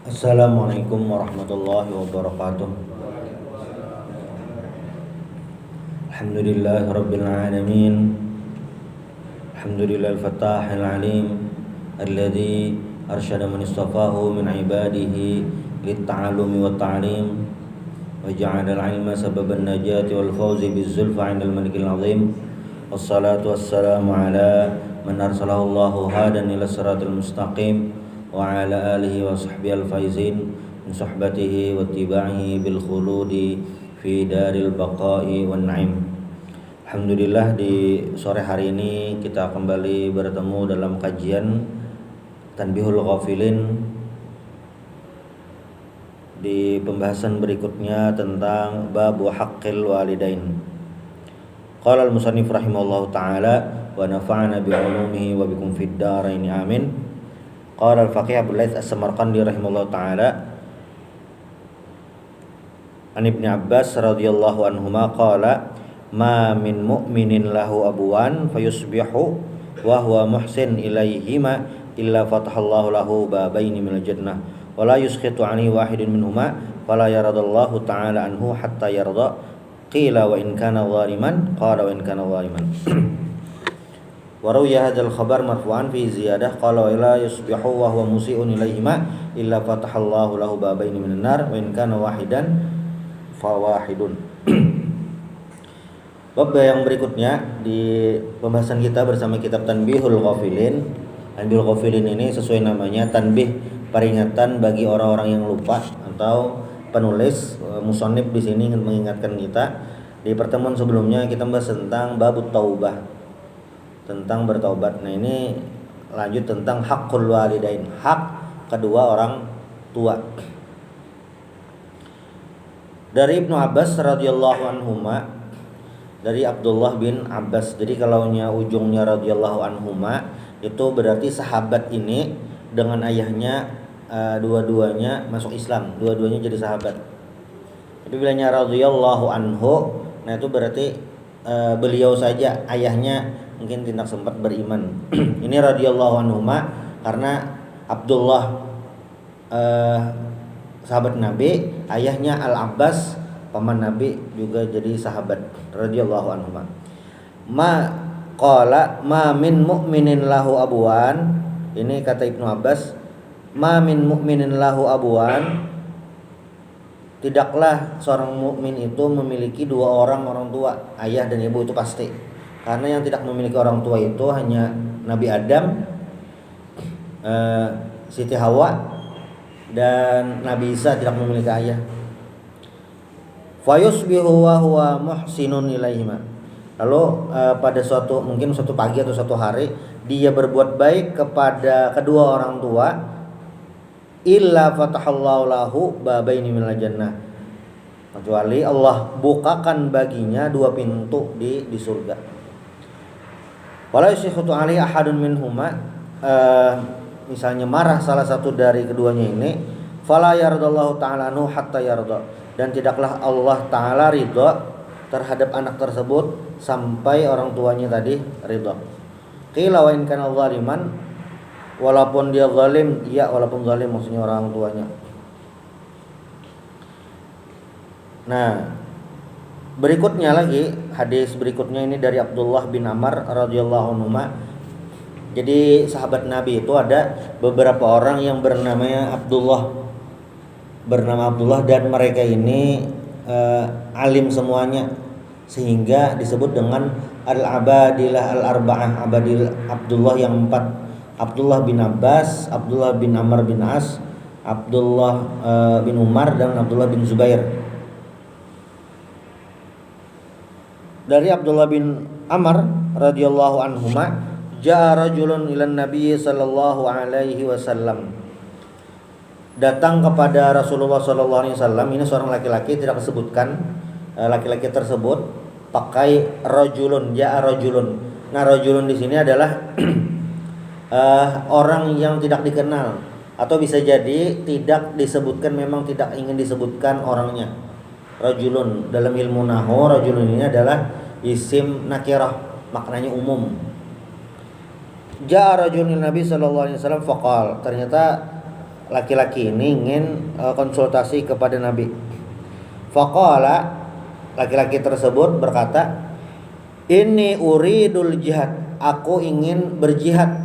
Assalamualaikum warahmatullahi wabarakatuh. Alhamdulillah rabbil alamin. Alhamdulillahil fattahil alim alladzi arsyada man istafahu min ibadihi lit-ta'allumi wat-ta'lim wa ja'ala al-'ilma sababan najati wal fawzi biz-zulfa 'indal malikil 'azim. Wassalatu wassalamu ala man arsalahu Allahu hadan ila siratal mustaqim wa ala alihi wa sahbihi al-faizin min suhbatihi wa tiba'ihi bil khuludi fi daril baqa'i wan na'im. Alhamdulillah, di sore hari ini kita kembali bertemu dalam kajian Tanbihul Ghafilin di pembahasan berikutnya tentang babu haqqil walidain. Qala al-musannif rahimahullahu ta'ala wa nafa'ana bi 'ulumihi wa bikum fid dharain amin. Qala al-faqih Abdul Laits As-Samarqandi rahimahullahu ta'ala an Ibnu Abbas radhiyallahu anhuma qala ma min mu'minin lahu abuwan fayusbihu wa huwa muhsin ilaihima illa fatahallahu lahu babaini minal jannah wa la yuskhitu 'ani wahidin minhuma fala yaradallahu ta'ala anhu hatta yarda. Qila wa in kana zaliman, qala wa in kana zaliman. Wa rawiya hadzal khabar marfu'an fi ziyadah qala wa la yusbihu wa huwa musii'un ilaihima illa fatahallahu lahu babaini minan nar wa in kana wahidan fa wahidun. Bab yang berikutnya di pembahasan kita bersama kitab Tanbihul Ghafilin. Tanbihul Ghafilin ini sesuai namanya, tanbih, peringatan bagi orang-orang yang lupa, atau penulis musannif di sini ingin mengingatkan kita. Di pertemuan sebelumnya kita membahas tentang babut taubah, tentang bertaubat. Nah, ini lanjut tentang haqqul walidain, hak kedua orang tua. Dari Ibnu Abbas radhiyallahu anhuma, dari Abdullah bin Abbas. Jadi kalau ujungnya radhiyallahu anhuma itu berarti sahabat ini dengan ayahnya dua-duanya masuk Islam, dua-duanya jadi sahabat. Jadi bilangnya radhiyallahu anhu, nah itu berarti beliau saja, ayahnya mungkin tidak sempat beriman. Ini radhiyallahu anhuma karena Abdullah sahabat Nabi, ayahnya Al-Abbas paman Nabi juga jadi sahabat, radhiyallahu anhuma. Ma qala ma min mu'minin lahu abuwan. Ini kata Ibnu Abbas, ma min mu'minin lahu abuwan, tidaklah seorang mukmin itu memiliki dua orang tua, ayah dan ibu, itu pasti. Karena yang tidak memiliki orang tua itu hanya Nabi Adam, Siti Hawa, dan Nabi Isa tidak memiliki ayah. Fayusbihu wa huwa muhsinun ilaihima. Lalu pada mungkin suatu pagi atau suatu hari dia berbuat baik kepada kedua orang tua, illa fatahallahu lahu babaini minal jannah, kecuali Allah bukakan baginya dua pintu di surga. Wala yusyikhutu alaihi ahadun minhuma, misalnya marah salah satu dari keduanya ini, fala yardallahu ta'ala anhu hatta yarda, dan tidaklah Allah ta'ala ridha terhadap anak tersebut sampai orang tuanya tadi ridha. Qila wa in kana zaliman, walaupun dia zalim, ya walaupun zalim maksudnya orang tuanya. Nah, berikutnya lagi, hadis berikutnya ini dari Abdullah bin Amr radhiyallahu anhu. Jadi sahabat Nabi itu ada beberapa orang yang bernama Abdullah, dan mereka ini alim semuanya, sehingga disebut dengan al-abadilah al-arba'ah, abadil Abdullah yang 4. Abdullah bin Abbas, Abdullah bin Amr bin As, Abdullah bin Umar, dan Abdullah bin Zubair. Dari Abdullah bin Amr radhiyallahu anhuma, ja'a rajulun ilan nabiy sallallahu alaihi wasallam, datang kepada Rasulullah sallallahu alaihi wasallam. Ini seorang laki-laki, tidak disebutkan laki-laki tersebut pakai rajulun, ja'a rajulun. Nah, rajulun di sini adalah orang yang tidak dikenal, atau bisa jadi tidak disebutkan, memang tidak ingin disebutkan orangnya. Rajulun dalam ilmu nahwu, rajulun ini adalah isim nakirah, maknanya umum. Ja'a rajulun Nabi sallallahu alaihi wasallam faqal, ternyata laki-laki ini ingin konsultasi kepada Nabi. Faqala, laki-laki tersebut berkata, "Inni uridul jihad." Aku ingin berjihad,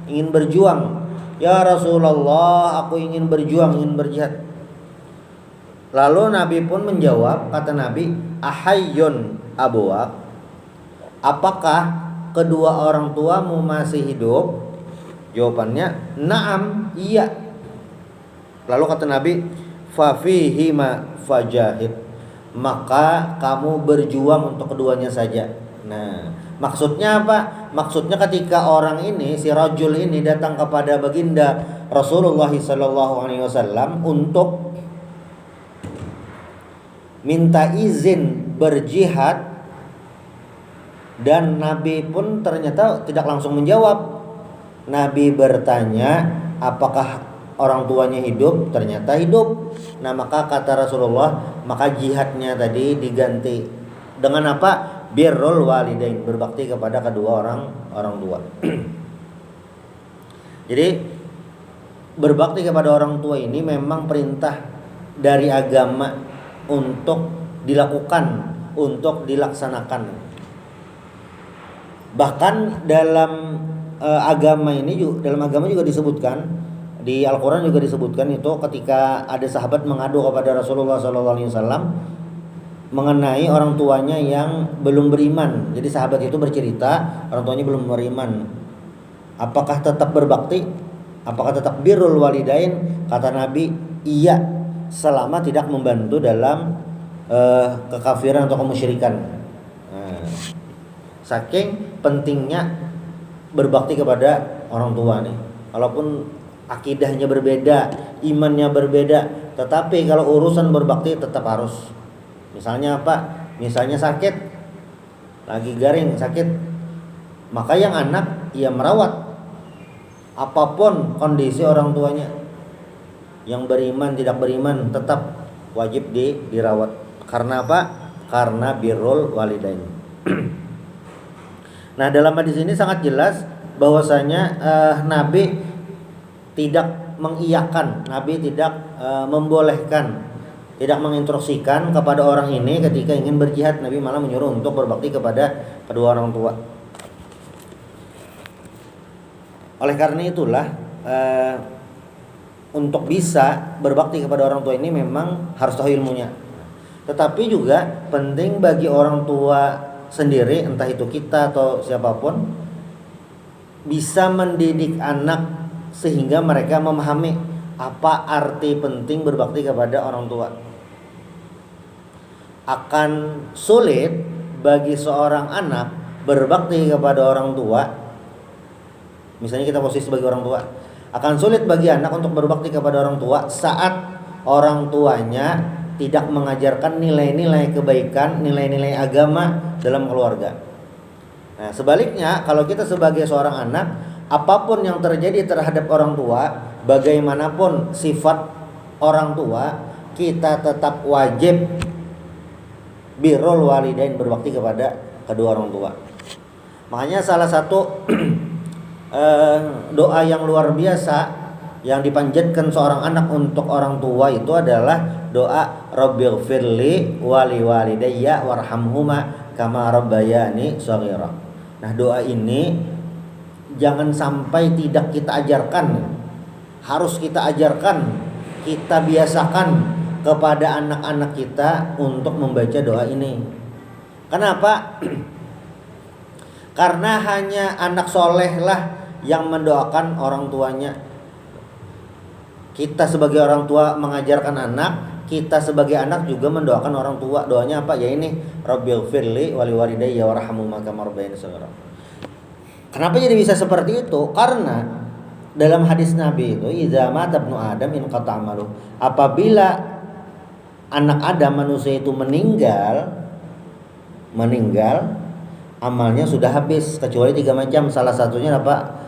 ingin berjuang. Ya Rasulullah, aku ingin berjuang, ingin berjihad. Lalu Nabi pun menjawab, kata Nabi, "Ahayyun abuwak?" Apakah kedua orang tuamu masih hidup? Jawabannya, "Na'am, iya." Lalu kata Nabi, "Fa fihima fajahid." Maka kamu berjuang untuk keduanya saja. Nah, maksudnya apa? Maksudnya ketika orang ini, si rajul ini datang kepada baginda Rasulullah SAW untuk minta izin berjihad, dan Nabi pun ternyata tidak langsung menjawab. Nabi bertanya, apakah orang tuanya hidup? Ternyata hidup. Nah, maka kata Rasulullah, maka jihadnya tadi diganti dengan apa? Birrul walidain, berbakti kepada kedua orang tua. Jadi berbakti kepada orang tua ini memang perintah dari agama untuk dilakukan, untuk dilaksanakan. Bahkan dalam agama ini, dalam agama juga disebutkan, di Al-Quran juga disebutkan itu ketika ada sahabat mengadu kepada Rasulullah SAW mengenai orang tuanya yang belum beriman. Jadi sahabat itu bercerita orang tuanya belum beriman. Apakah tetap berbakti? Apakah tetap birrul walidain? Kata Nabi, iya, selama tidak membantu dalam kekafiran atau kemusyrikan. Saking pentingnya berbakti kepada orang tua nih. Walaupun akidahnya berbeda, imannya berbeda, tetapi kalau urusan berbakti tetap harus. Misalnya apa? Misalnya sakit, lagi garing, sakit, maka yang anak ia merawat apapun kondisi orang tuanya. Yang beriman tidak beriman tetap wajib dirawat. Karena apa? Karena birrul walidain. Nah, dalam hadis ini sangat jelas bahwasanya Nabi tidak mengiyakan, Nabi tidak membolehkan, tidak menginstruksikan kepada orang ini ketika ingin berjihad. Nabi malah menyuruh untuk berbakti kepada kedua orang tua. Oleh karena itulah untuk bisa berbakti kepada orang tua ini memang harus tahu ilmunya. Tetapi juga penting bagi orang tua sendiri, entah itu kita atau siapapun, bisa mendidik anak sehingga mereka memahami apa arti penting berbakti kepada orang tua. Akan sulit bagi seorang anak berbakti kepada orang tua. Misalnya kita posisi sebagai orang tua, akan sulit bagi anak untuk berbakti kepada orang tua saat orang tuanya tidak mengajarkan nilai-nilai kebaikan, nilai-nilai agama dalam keluarga. Nah, sebaliknya kalau kita sebagai seorang anak, apapun yang terjadi terhadap orang tua, bagaimanapun sifat orang tua, kita tetap wajib birrul walidain, berbakti kepada kedua orang tua. Makanya salah satu doa yang luar biasa yang dipanjatkan seorang anak untuk orang tua itu adalah doa Rabbighfirli wali walidayya warhamhuma kama rabbayani shaghira. Nah, doa ini jangan sampai tidak kita ajarkan. Harus kita ajarkan, kita biasakan kepada anak-anak kita untuk membaca doa ini. Kenapa? Karena hanya anak soleh lah yang mendoakan orang tuanya. Kita sebagai orang tua mengajarkan anak, kita sebagai anak juga mendoakan orang tua. Doanya apa? Ya ini, Rabbighfirli wali walidayya warhamhuma kama rabbayani shaghira. Kenapa jadi bisa seperti itu? Karena dalam hadis Nabi itu, idza mata ibnu Adam inqata amaluh. Apabila anak Adam, manusia itu meninggal, amalnya sudah habis kecuali 3 macam. Salah satunya apa?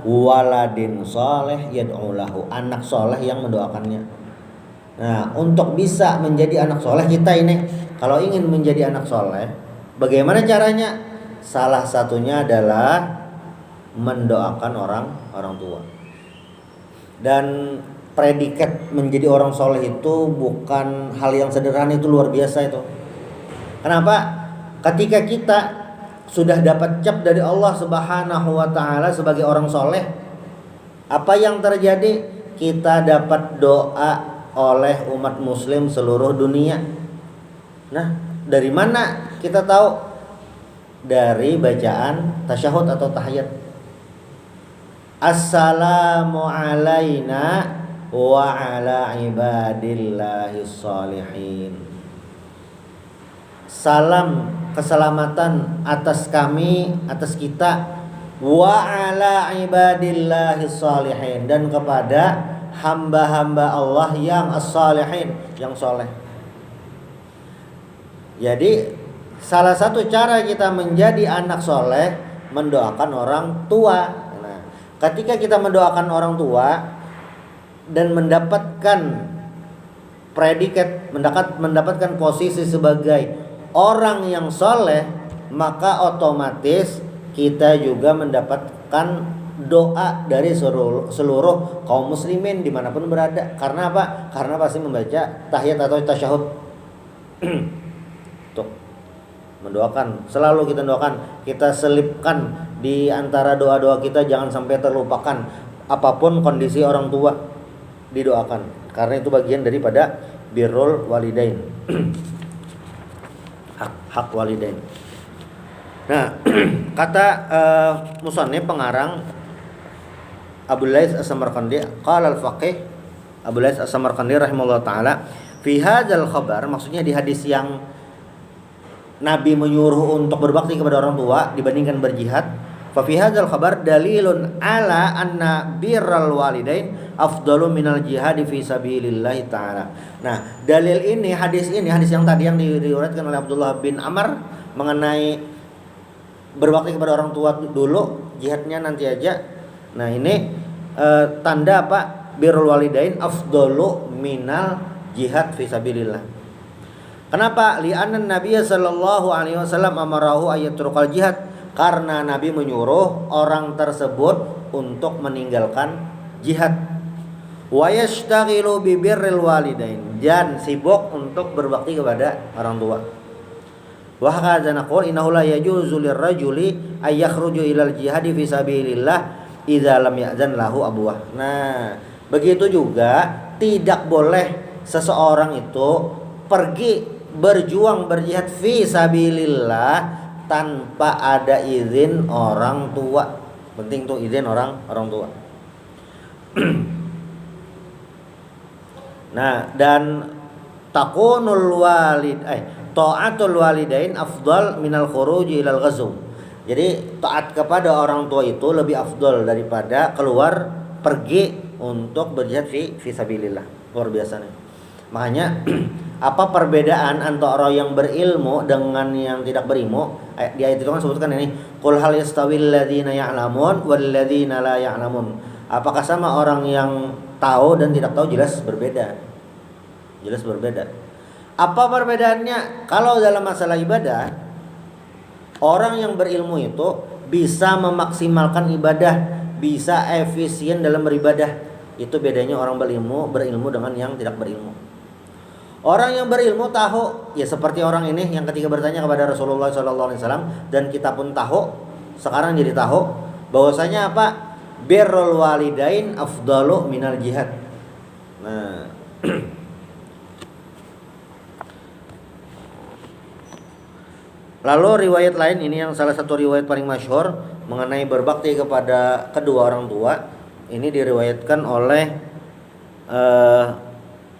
Waladin soleh yad'u lahu, anak soleh yang mendoakannya. Nah, untuk bisa menjadi anak soleh, kita ini kalau ingin menjadi anak soleh, bagaimana caranya? Salah satunya adalah mendoakan orang tua. Dan predikat menjadi orang soleh itu bukan hal yang sederhana, itu luar biasa itu. Kenapa? Ketika kita sudah dapat cap dari Allah Subhanahu wa taala sebagai orang soleh, apa yang terjadi? Kita dapat doa oleh umat muslim seluruh dunia. Nah, dari mana kita tahu? Dari bacaan tasyahud atau tahiyat. Assalamu alaina wa ala ibadillahis sholihin. Salam keselamatan atas kami, atas kita, wa ala ibadillahis sholihin, dan kepada hamba-hamba Allah yang as-sholihin, yang soleh. Jadi salah satu cara kita menjadi anak soleh mendoakan orang tua. Nah, ketika kita mendoakan orang tua dan mendapatkan predikat, mendapatkan posisi sebagai orang yang soleh, maka otomatis kita juga mendapatkan doa dari seluruh kaum muslimin dimanapun berada. Karena apa? Karena pasti membaca tahiyat atau tasyahud. Tuh, mendoakan, selalu kita doakan, kita selipkan di antara doa-doa kita, jangan sampai terlupakan apapun kondisi orang tua, didoakan, karena itu bagian daripada birrul walidain. hak walidain. Nah, kata musannif pengarang Abu Lais As-Samarqandi, qala al-faqih Abu Lais As-Samarqandi rahimahullah taala, fi hadzal khabar, maksudnya di hadis yang Nabi menyuruh untuk berbakti kepada orang tua dibandingkan berjihad. Fa fi hadzal khabar dalilun ala anna birral walidain afdalu minal jihad fi sabilillah taala. Nah, dalil ini, hadis yang tadi yang diriwayatkan oleh Abdullah bin Amr mengenai berbakti kepada orang tua dulu, jihadnya nanti aja. Nah, ini tanda apa? Birrul walidain afdalu minal jihad fi sabilillah. Kenapa? Li'anna Nabi sallallahu alaihi wasallam amarahu ayatrukal jihad, karena Nabi menyuruh orang tersebut untuk meninggalkan jihad. Wa yashtaghilu bi birril walidain, dan sibuk untuk berbakti kepada orang tua. Wa hadza naqul innahu la yajuzu lirrajuli ay yakhruju ilal jihad fi sabilillah idza lam ya'zan lahu abuwah. Nah, begitu juga tidak boleh seseorang itu pergi berjuang berjihad fi sabilillah tanpa ada izin orang tua. Penting tuh izin orang tua. Nah, dan takunul ta'atul walidain afdal minal khuruji ilal ghazw. Jadi taat kepada orang tua itu lebih afdal daripada keluar pergi untuk berjihad fi sabilillah. Luar biasa nih. Makanya apa perbedaan antara yang berilmu dengan yang tidak berilmu? Di ayat itu kan sebutkan ini, qul hal yastawil ladzina ya'lamun wal ladzina la ya'lamun. Apakah sama orang yang tahu dan tidak tahu? Jelas berbeda. Jelas berbeda. Apa perbedaannya? Kalau dalam masalah ibadah, orang yang berilmu itu bisa memaksimalkan ibadah, bisa efisien dalam beribadah. Itu bedanya orang berilmu dengan yang tidak berilmu. Orang yang berilmu tahu, ya seperti orang ini yang ketika bertanya kepada Rasulullah SAW, dan kita pun tahu, sekarang jadi tahu bahwasanya apa? Birrul walidain afdalu minal jihad. Nah, lalu riwayat lain ini yang salah satu riwayat paling masyhur mengenai berbakti kepada kedua orang tua, ini diriwayatkan oleh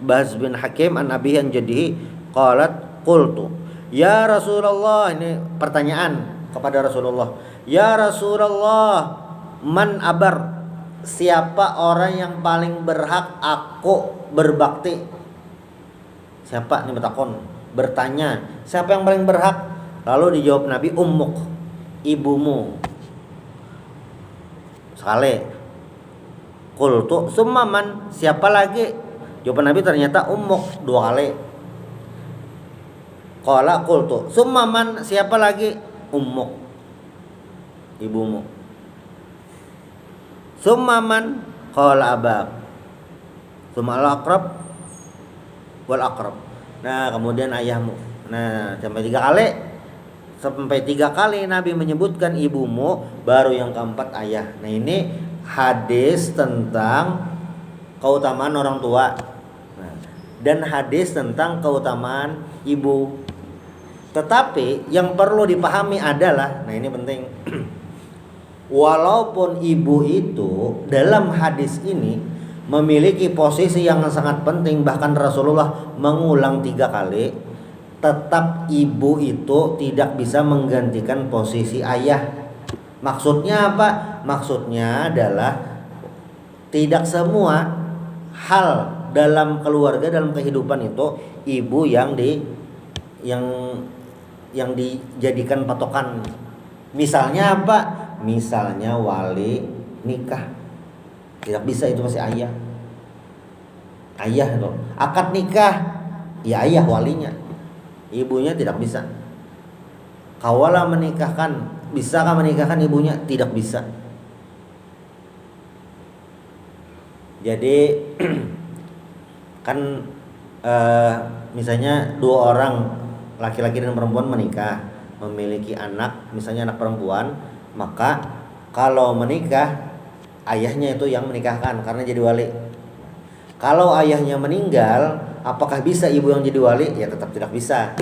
Bahz bin Hakim an Abi an Jaddihi qalat qultu ya Rasulullah, ini pertanyaan kepada Rasulullah, ya Rasulullah, man abar, siapa orang yang paling berhak aku berbakti? Siapa? Ini bertakon, bertanya, siapa yang paling berhak? Lalu dijawab Nabi, ummuk, ibumu. Sekali. Qultu summa man, siapa lagi? Jawaban Nabi ternyata ummuk, dua kali. Qala qultu summa man, siapa lagi? Ummuk, ibumu. Summa man? Qala abak, Tsumma al-aqrab wal aqrab. Nah, kemudian ayahmu. Nah, sampai tiga kali Nabi menyebutkan ibumu, baru yang keempat ayah. Nah, ini hadis tentang keutamaan orang tua. Nah, dan hadis tentang keutamaan ibu. Tetapi yang perlu dipahami adalah, nah ini penting. Walaupun ibu itu dalam hadis ini memiliki posisi yang sangat penting, bahkan Rasulullah mengulang 3 kali, tetap ibu itu tidak bisa menggantikan posisi ayah. Maksudnya apa? Maksudnya adalah tidak semua hal dalam keluarga, dalam kehidupan itu ibu yang dijadikan patokan. Misalnya apa? Misalnya wali nikah, tidak bisa, itu masih ayah. Ayah itu akad nikah, ya ayah walinya, ibunya tidak bisa. Kawala menikahkan, bisakah menikahkan ibunya? Tidak bisa. Jadi kan misalnya 2 orang, laki-laki dan perempuan menikah, memiliki anak, misalnya anak perempuan, maka kalau menikah ayahnya itu yang menikahkan karena jadi wali. Kalau ayahnya meninggal, apakah bisa ibu yang jadi wali? Ya tetap tidak bisa.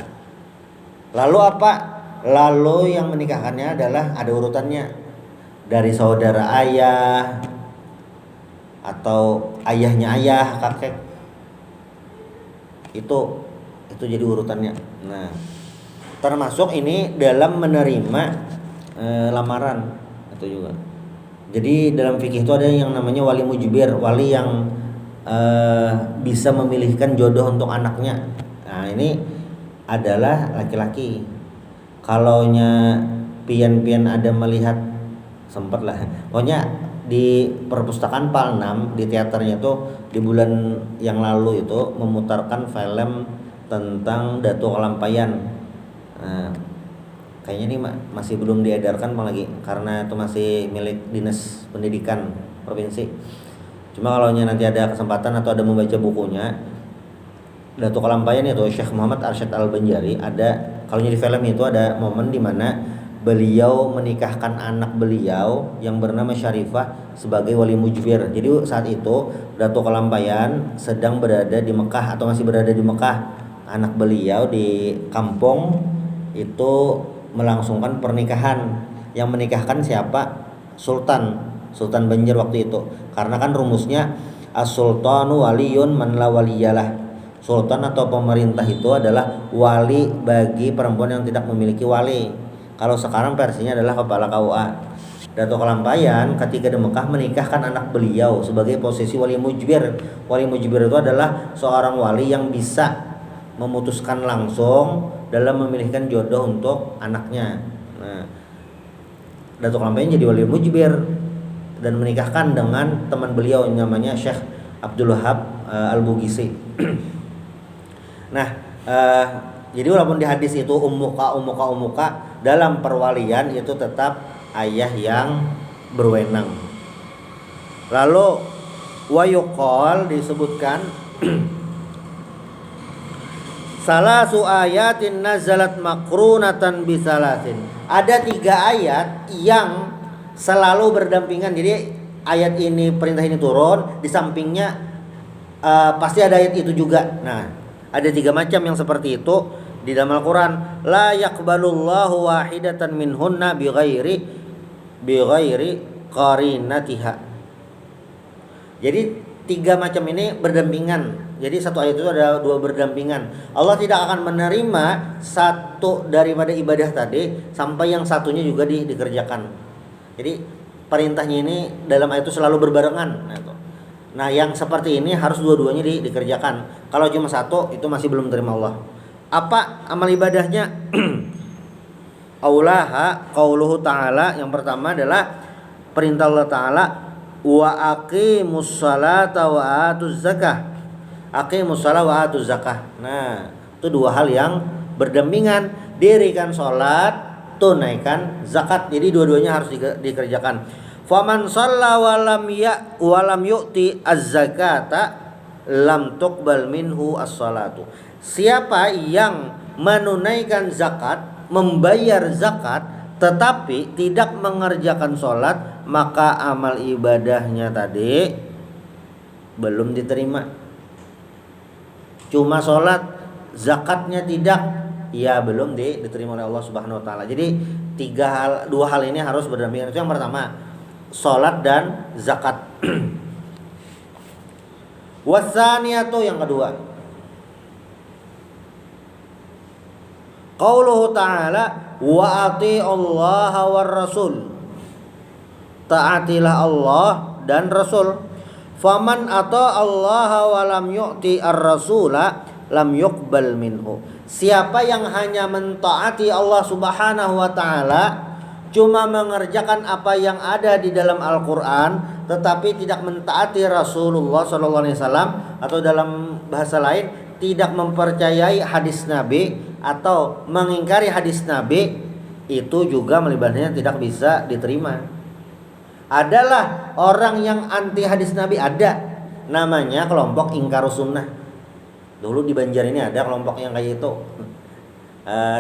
Lalu apa? Lalu yang menikahkannya adalah ada urutannya, dari saudara ayah atau ayahnya ayah, kakek. Itu jadi urutannya. Nah, termasuk ini dalam menerima lamaran itu juga. Jadi dalam fikih itu ada yang namanya wali mujbir, wali yang bisa memilihkan jodoh untuk anaknya. Nah, ini adalah laki-laki. Kalaunya pian-pian ada melihat, sempat lah. Pokoknya di perpustakaan PAL 6 di teaternya itu di bulan yang lalu itu memutarkan film tentang Datuk Kelampaian. Nah, kayaknya ini masih belum diedarkan lagi karena itu masih milik Dinas Pendidikan Provinsi. Cuma kalau nanti ada kesempatan atau ada membaca bukunya Datuk Kelampaian itu Syekh Muhammad Arsyad Al-Banjari, ada kalau di film itu ada momen di mana beliau menikahkan anak beliau yang bernama Syarifah sebagai wali mujbir. Jadi saat itu Datuk Kelampaian sedang berada di Mekah atau masih berada di Mekah. Anak beliau di kampung itu melangsungkan pernikahan. Yang menikahkan siapa? Sultan Banjar waktu itu. Karena kan rumusnya as-sultanu waliyun man la waliyalah. Sultan atau pemerintah itu adalah wali bagi perempuan yang tidak memiliki wali. Kalau sekarang versinya adalah kepala KUA. Datuk Kelampaian ketika di Mekah menikahkan anak beliau sebagai posisi wali mujbir. Wali mujbir itu adalah seorang wali yang bisa memutuskan langsung dalam memilihkan jodoh untuk anaknya. Nah, Datuk Kelampaian jadi wali mujbir dan menikahkan dengan teman beliau yang namanya Syekh Abdul Wahab Al-Bugisi. Nah, jadi walaupun di hadis itu umuka dalam perwalian itu tetap ayah yang berwenang. Lalu wayuqal disebutkan salasu ayatin nazalat makrunatan bisalasin. Ada 3 ayat yang selalu berdampingan. Jadi ayat ini, perintah ini turun, di sampingnya pasti ada ayat itu juga. Nah, ada 3 macam yang seperti itu di dalam Al-Quran. La yaqbalullahu wahidatan minhunna bighairi qarinatiha. Jadi 3 macam ini berdampingan. Jadi satu ayat itu ada 2 berdampingan. Allah tidak akan menerima satu daripada ibadah tadi sampai yang satunya juga dikerjakan. Jadi perintahnya ini dalam ayat itu selalu berbarengan. Nah, yang seperti ini harus dua-duanya dikerjakan. Kalau cuma satu itu masih belum terima Allah. Apa amal ibadahnya? Aulaha qauluhu ta'ala, yang pertama adalah perintah Allah Ta'ala, wa aqimus salata wa atuz zakah. Aqimus salat wa atuz zakah. Nah, itu 2 hal yang berdampingan. Dirikan salat, tunaikan zakat. Jadi dua-duanya harus dikerjakan. Faman shalla wa lam yu'ti az-zakata lam tuqbal minhu as-salatu. Siapa yang menunaikan zakat, membayar zakat tetapi tidak mengerjakan sholat, maka amal ibadahnya tadi belum diterima. Cuma sholat, zakatnya tidak, ya belum diterima oleh Allah Subhanahu wa taala. Jadi dua hal ini harus berdampingan. Itu yang pertama, sholat dan zakat. Wasaniyatu, yang kedua, qauluhu ta'ala wa ati'ullaha war rasul. Taatilah Allah dan Rasul. Faman ata'allaha wa lam yu'ti ar-rasula lam yuqbal minhu. Siapa yang hanya mentaati Allah Subhanahu wa taala, cuma mengerjakan apa yang ada di dalam Al-Qur'an tetapi tidak mentaati Rasulullah sallallahu alaihi wasallam, atau dalam bahasa lain tidak mempercayai hadis Nabi atau mengingkari hadis Nabi, itu juga melibatnya tidak bisa diterima. Adalah orang yang anti hadis Nabi, ada namanya kelompok ingkar sunnah. Dulu di Banjar ini ada kelompok yang kayak itu.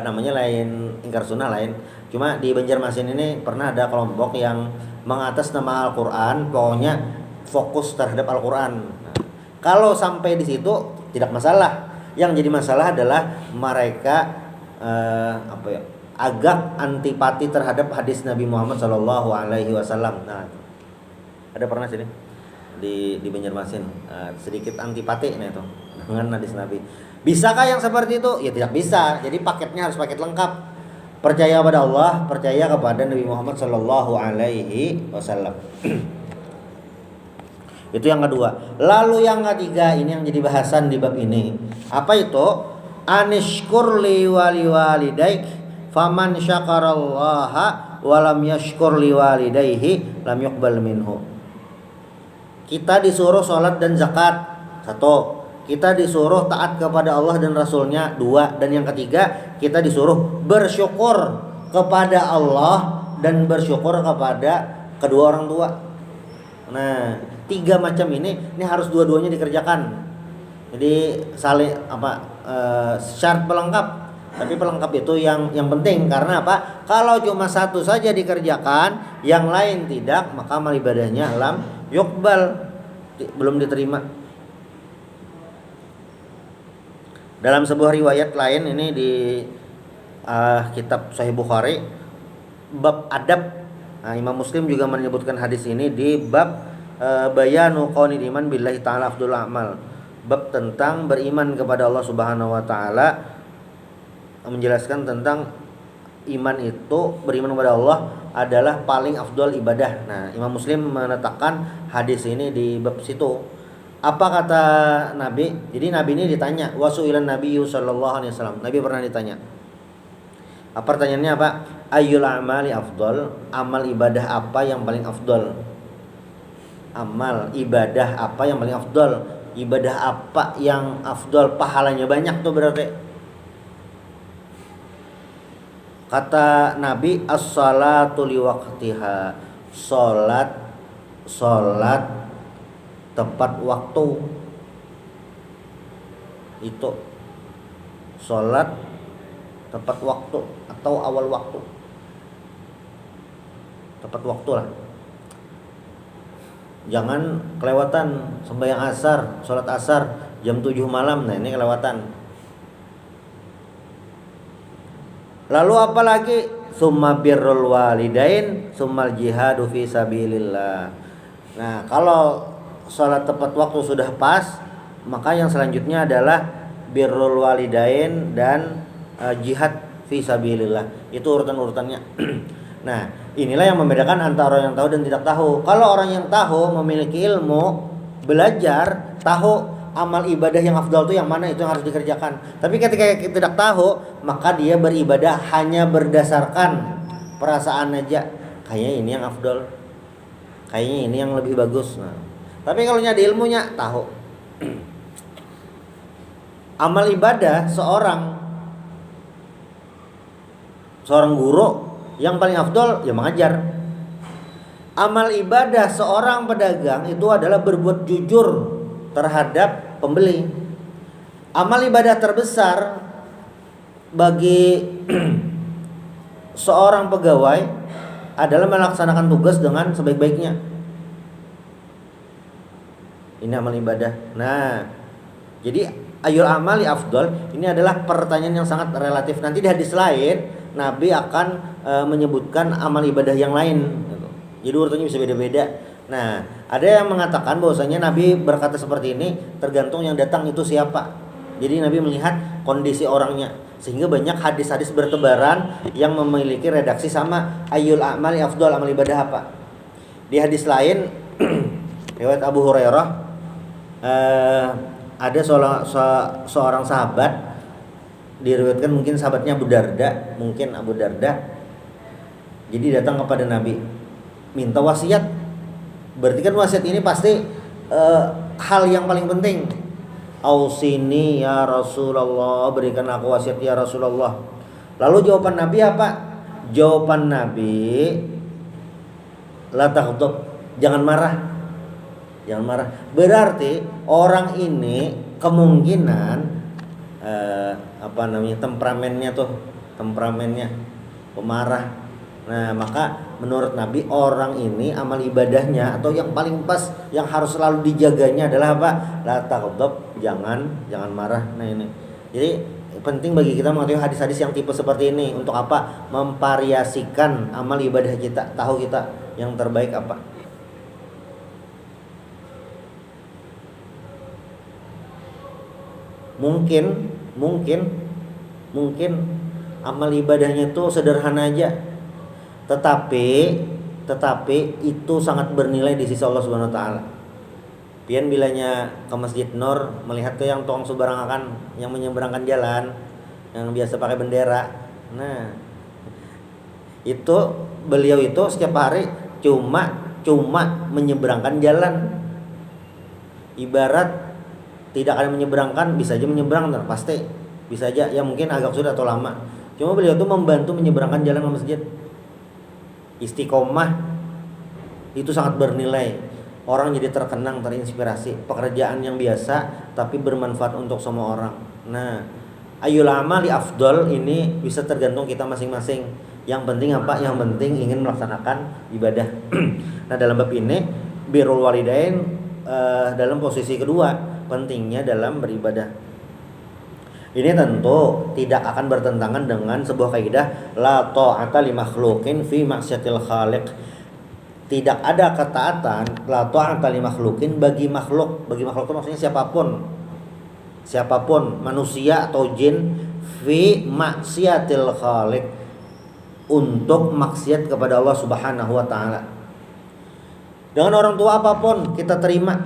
Namanya lain, ingkar sunnah lain. Cuma di Banjarmasin ini pernah ada kelompok yang mengatas nama Al-Qur'an, pokoknya fokus terhadap Al-Qur'an. Kalau sampai di situ tidak masalah. Yang jadi masalah adalah mereka agak antipati terhadap hadis Nabi Muhammad Shallallahu Alaihi Wasallam. Nah, ada pernah sini di Banjarmasin sedikit antipati, nah itu dengan hadis Nabi. Bisakah yang seperti itu? Ya tidak bisa. Jadi paketnya harus paket lengkap. Percaya kepada Allah, percaya kepada Nabi Muhammad Shallallahu Alaihi Wasallam. Itu yang kedua. Lalu yang ketiga, ini yang jadi bahasan di bab ini. Apa itu? Anishkur li walidaik. Faman syakarallaha walam yashkur liwalidayhi lam yuqbal minhu. Kita disuruh sholat dan zakat, satu. Kita disuruh taat kepada Allah dan Rasulnya, dua. Dan yang ketiga, kita disuruh bersyukur kepada Allah dan bersyukur kepada kedua orang tua. Nah, tiga macam ini harus dua-duanya dikerjakan. Jadi saling syarat pelengkap. Tapi pelengkap itu yang penting, karena apa? Kalau cuma satu saja dikerjakan, yang lain tidak, maka amal ibadahnya lam yuqbal, belum diterima. Dalam sebuah riwayat lain, ini di kitab Sahih Bukhari, bab adab. Nah, Imam Muslim juga menyebutkan hadis ini di bab bayanu qaulil iman billahi ta'ala afdhul amal. Bab tentang beriman kepada Allah Subhanahu wa taala, menjelaskan tentang iman itu, beriman kepada Allah adalah paling afdol ibadah. Nah, Imam Muslim menetapkan hadis ini di bab situ. Apa kata Nabi? Jadi Nabi ini ditanya, wasu'ilan Nabi sallallahu alaihi wasallam. Nabi pernah ditanya. Apa pertanyaannya apa? Ayyul amali afdol? Amal ibadah apa yang paling afdol? Amal ibadah apa yang paling afdol? Ibadah apa yang afdol, pahalanya banyak tuh berarti? Kata Nabi, as-salatu liwaqtiha. Salat tepat waktu. Itu salat tepat waktu atau awal waktu. Tepat waktu lah. Jangan kelewatan sembahyang asar, salat asar jam 7 malam. Nah, ini kelewatan. Lalu apa lagi? Summa birrul walidain, summal jihadu fi sabilillah. Nah, kalau sholat tepat waktu sudah pas, maka yang selanjutnya adalah birrul walidain dan jihad fi sabilillah. Itu urutan-urutannya. Nah, inilah yang membedakan antara orang yang tahu dan tidak tahu. Kalau orang yang tahu, memiliki ilmu, belajar, tahu amal ibadah yang afdal itu yang mana, itu yang harus dikerjakan. Tapi ketika kita tidak tahu, maka dia beribadah hanya berdasarkan perasaan aja. Kayaknya ini yang afdal, kayaknya ini yang lebih bagus. Nah, tapi kalau nyari ilmunya, tahu. Amal ibadah seorang guru yang paling afdal ya mengajar. Amal ibadah seorang pedagang itu adalah berbuat jujur terhadap pembeli. Amal ibadah terbesar bagi seorang pegawai adalah melaksanakan tugas dengan sebaik-baiknya. Ini amal ibadah. Nah, jadi ayul amali afdol ini adalah pertanyaan yang sangat relatif. Nanti di hadis lain Nabi akan menyebutkan amal ibadah yang lain. Jadi urutannya bisa beda-beda. Nah, ada yang mengatakan bahwasanya Nabi berkata seperti ini tergantung yang datang itu siapa. Jadi Nabi melihat kondisi orangnya, sehingga banyak hadis-hadis bertebaran yang memiliki redaksi sama ayul amali afdol, amal ibadah apa. Di hadis lain riwayat Abu Hurairah ada seorang sahabat, diriwayatkan mungkin sahabatnya Abu Darda. Jadi datang kepada Nabi minta wasiat. Berarti kan wasiat ini pasti hal yang paling penting. Ausini ya Rasulullah, berikan aku wasiat ya Rasulullah. Lalu jawaban Nabi apa? Jawaban Nabi, la taghdab, jangan marah. Jangan marah. Berarti orang ini kemungkinan temperamennya pemarah. Nah, maka menurut Nabi orang ini amal ibadahnya atau yang paling pas yang harus selalu dijaganya adalah apa? La taghdab, jangan marah. Nah, ini. Jadi penting bagi kita mengetahui hadis-hadis yang tipe seperti ini untuk apa? Memvariasikan amal ibadah kita, tahu kita yang terbaik apa. Mungkin amal ibadahnya itu sederhana aja, tetapi itu sangat bernilai di sisi Allah Subhanahu wa taala. Pian bilanya ke Masjid Nur melihat tuh yang tukang sembarangan yang menyeberangkan jalan, yang biasa pakai bendera. Nah, itu beliau itu setiap hari cuma menyeberangkan jalan. Ibarat tidak akan menyeberangkan, bisa aja menyeberang, pasti bisa aja, ya mungkin agak sulit atau lama. Cuma beliau tuh membantu menyeberangkan jalan ke masjid. Istiqomah itu sangat bernilai. Orang jadi terkenang, terinspirasi. Pekerjaan yang biasa tapi bermanfaat untuk semua orang. Nah, ayul amali afdol ini bisa tergantung kita masing-masing. Yang penting apa? Yang penting ingin melaksanakan ibadah. Nah, dalam bab ini birrul walidain dalam posisi kedua, pentingnya dalam beribadah. Ini tentu tidak akan bertentangan dengan sebuah kaidah la ta'ata li makhluqin fi maksiatil khaliq. Tidak ada ketaatan la ta'ata li makhluqin bagi makhluk. Bagi makhluk itu maksudnya siapapun, manusia atau jin, fi maksiatil khaliq, untuk maksiat kepada Allah Subhanahu wa taala. Dengan orang tua apapun kita terima.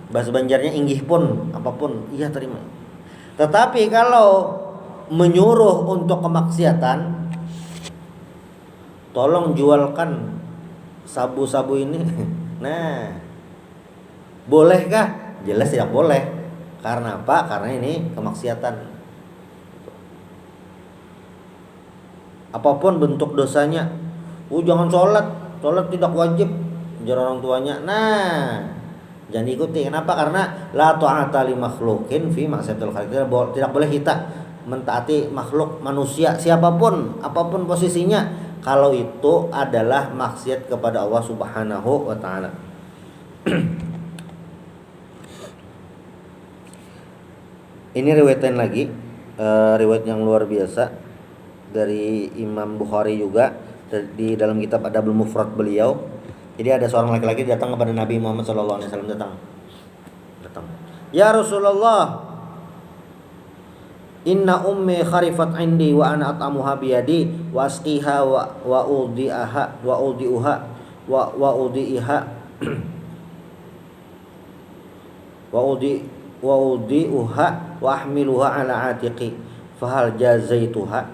Bahasa Banjarnya inggih pun apapun iya terima. Tetapi kalau menyuruh untuk kemaksiatan, tolong jualkan sabu-sabu ini. Nah, bolehkah? Jelas tidak boleh. Karena apa? Karena ini kemaksiatan. Apapun bentuk dosanya. Jangan sholat tidak wajib. Ujar orang tuanya. Nah, jangan diikuti. Kenapa? Karena la ta'ata li makhluqin fi maksiatil khaliq. Tidak boleh kita mentaati makhluk, manusia, siapapun, apapun posisinya, kalau itu adalah maksiat kepada Allah Subhanahu wa taala. Ini riwayatan lagi, riwayat yang luar biasa dari Imam Bukhari juga di dalam kitab Adabul Mufrad beliau. Jadi ada seorang laki-laki datang kepada Nabi Muhammad SAW, datang. Ya Rasulullah, inna ummi kharifat indi wa ana at'amuha biyadi wa asqiha wa udiha wa udiuha wa udiha wa udiuha wa ahmiluha ala atiqi fahal jazaituha.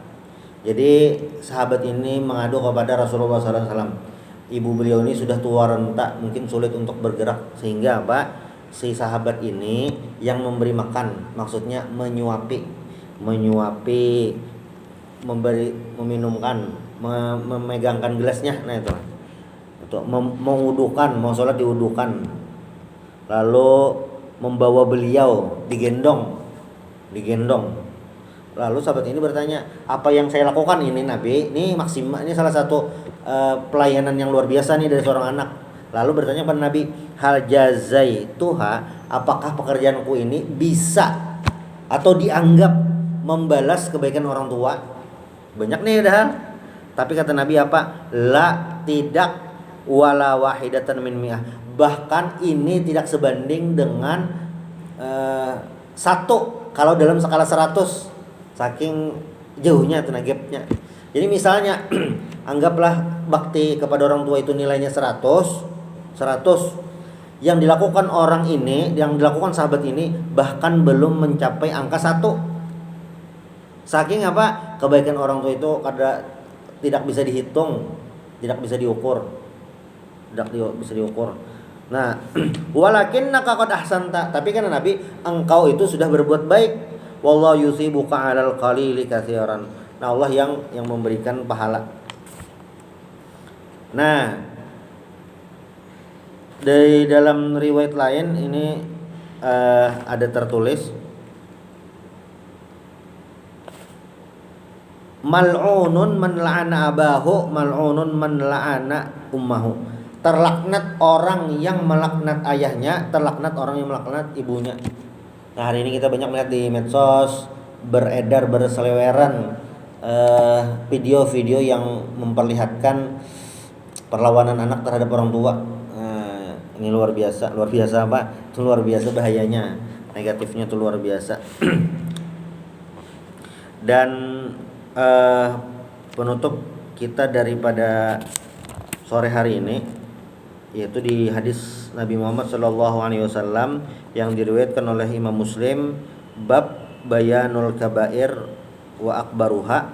Jadi sahabat ini mengadu kepada Rasulullah SAW. Ibu beliau ini sudah tua renta, mungkin sulit untuk bergerak, sehingga apa? Si sahabat ini yang memberi makan, maksudnya menyuapi, memberi, meminumkan, memegangkan gelasnya. Nah itu, untuk mengudukan, mau sholat diudukan, lalu membawa beliau, digendong. Lalu sahabat ini bertanya, apa yang saya lakukan ini Nabi? Ini maksimal, ini salah satu pelayanan yang luar biasa nih dari seorang anak. Lalu bertanya kepada Nabi, hal jazaituha, apakah pekerjaanku ini bisa atau dianggap membalas kebaikan orang tua? Banyak nih dah. Tapi kata Nabi apa? La, tidak, wala wahidatan min mi'ah. Bahkan ini tidak sebanding dengan satu kalau dalam skala 100. Saking jauhnya tenaga gapnya. Jadi misalnya anggaplah bakti kepada orang tua itu nilainya 100. Yang dilakukan orang ini, yang dilakukan sahabat ini bahkan belum mencapai angka 1. Saking apa? Kebaikan orang tua itu tidak bisa dihitung, tidak bisa diukur. Nah, walakinnaka qad ahsanta, tapi kan Nabi, engkau itu sudah berbuat baik. Wallahu yusibuka 'alal qalili katsiran. Nah, Allah yang memberikan pahala. Nah, dari dalam riwayat lain ini ada tertulis mal'unun man la'ana abahu mal'unun man la'ana ummahu. Terlaknat orang yang melaknat ayahnya, terlaknat orang yang melaknat ibunya. Nah, hari ini kita banyak melihat di medsos beredar berseliweran video-video yang memperlihatkan perlawanan anak terhadap orang tua. Ini luar biasa apa? Itu luar biasa bahayanya, negatifnya itu luar biasa. Dan penutup kita daripada sore hari ini yaitu di hadis Nabi Muhammad SAW yang diriwayatkan oleh Imam Muslim, bab bayanul kabair wa akbaruha,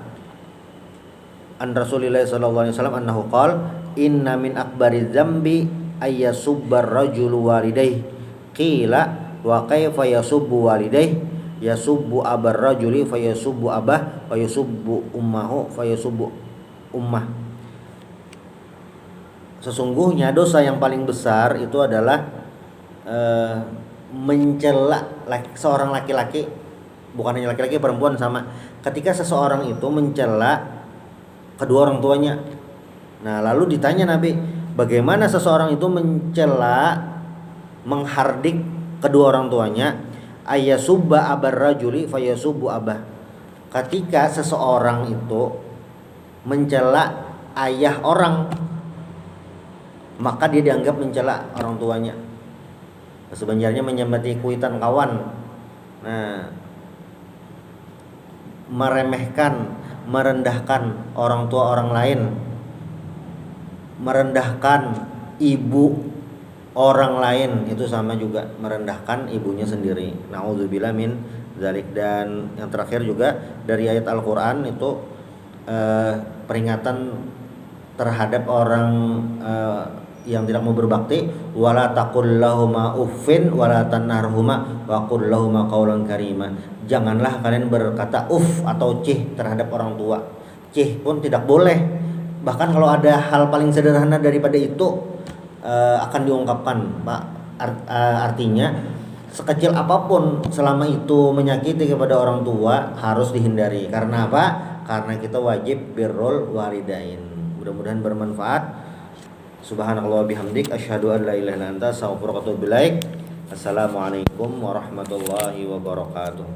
an Rasulillah SAW annahu qala inna min akbari dzambi ayyasubbar rajulu walidayhi qila wa kaifa yasubbu walidayhi yasubbu abar rajuli fayasubbu abah wa yasubbu ummahu fayasubbu ummah. Sesungguhnya dosa yang paling besar itu adalah mencela seorang laki-laki, bukan hanya laki-laki, perempuan sama. Ketika seseorang itu mencela kedua orang tuanya. Nah, lalu ditanya Nabi, bagaimana seseorang itu mencela, menghardik kedua orang tuanya? Ayyasubba abar rajuli fayasubbu abah. Ketika seseorang itu mencela ayah orang, maka dia dianggap mencela orang tuanya. Sebenarnya menyamati kuitan kawan. Nah, meremehkan, merendahkan orang tua orang lain, merendahkan ibu orang lain, itu sama juga merendahkan ibunya sendiri. Nauzubillah min dzalik. Dan yang terakhir juga dari ayat Al-Qur'an itu peringatan terhadap orang yang tidak mau berbakti, wala taqul lahuma uffin wala tanharhuma wa qul lahuma qaulan karima. Janganlah kalian berkata uff atau cih terhadap orang tua. Cih pun tidak boleh. Bahkan kalau ada hal paling sederhana daripada itu akan diungkapkan, Pak. Artinya sekecil apapun selama itu menyakiti kepada orang tua harus dihindari. Karena apa? Karena kita wajib birrul walidain. Mudah-mudahan bermanfaat. Subhanallah bihamdik asyhadu an la ilaha illa anta astaghfiruka wa atubu ilaik. Assalamualaikum warahmatullahi wabarakatuh.